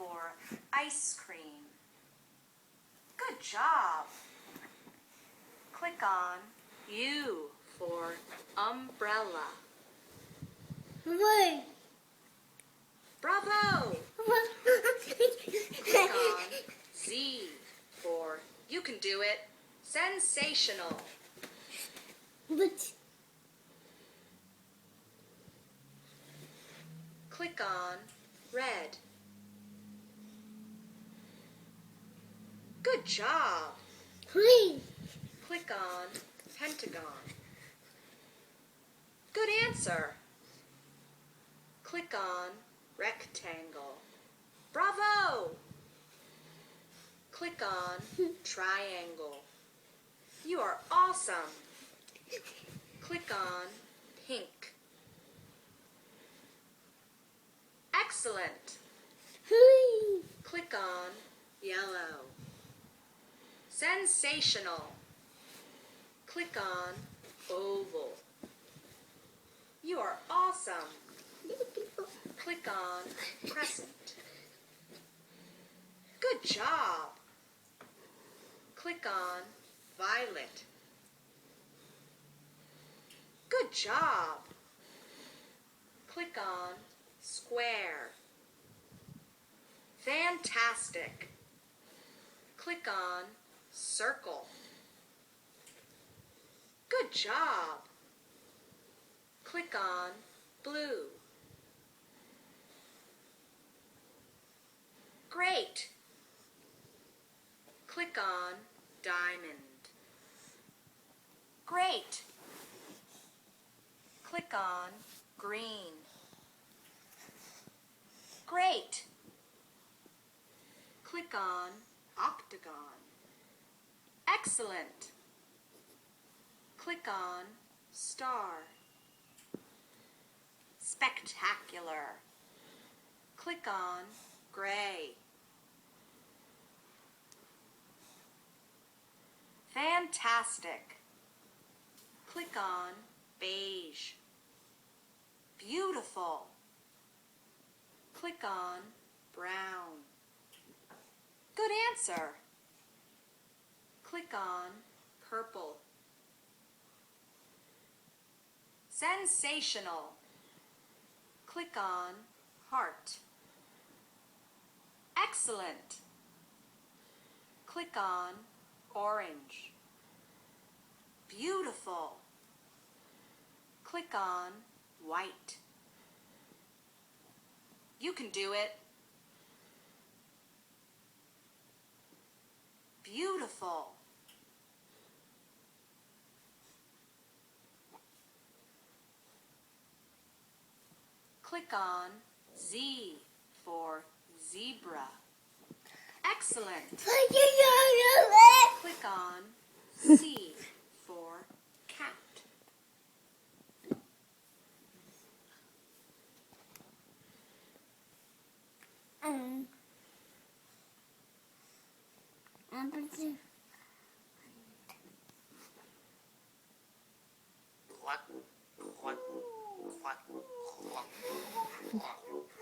for ice cream. Good job. Click on U for umbrella. Wait. Bravo! Click on Z for you can do it. Sensational. What? Click on red. Good job. Green. Click on pentagon. Good answer. Click on rectangle. Bravo! Click on triangle. You are awesome. Click on pink. Excellent. Green. Click on yellow. Sensational. Click on oval. You are awesome. Click on crescent. Good job. Click on violet. Good job. Click on square. Fantastic. Click on circle. Good job. Click on blue. Great. Click on diamond. Great. Click on green. Great. Click on octagon. Excellent. Click on star. Spectacular. Click on gray. Fantastic. Click on beige. Beautiful. Click on brown. Good answer. Click on purple. Sensational. Click on heart. Excellent. Click on orange. Beautiful. Click on white. You can do it. Beautiful. Click on Z for zebra. Excellent. Click on C for cat. Quack, quack, quack, quack, quack.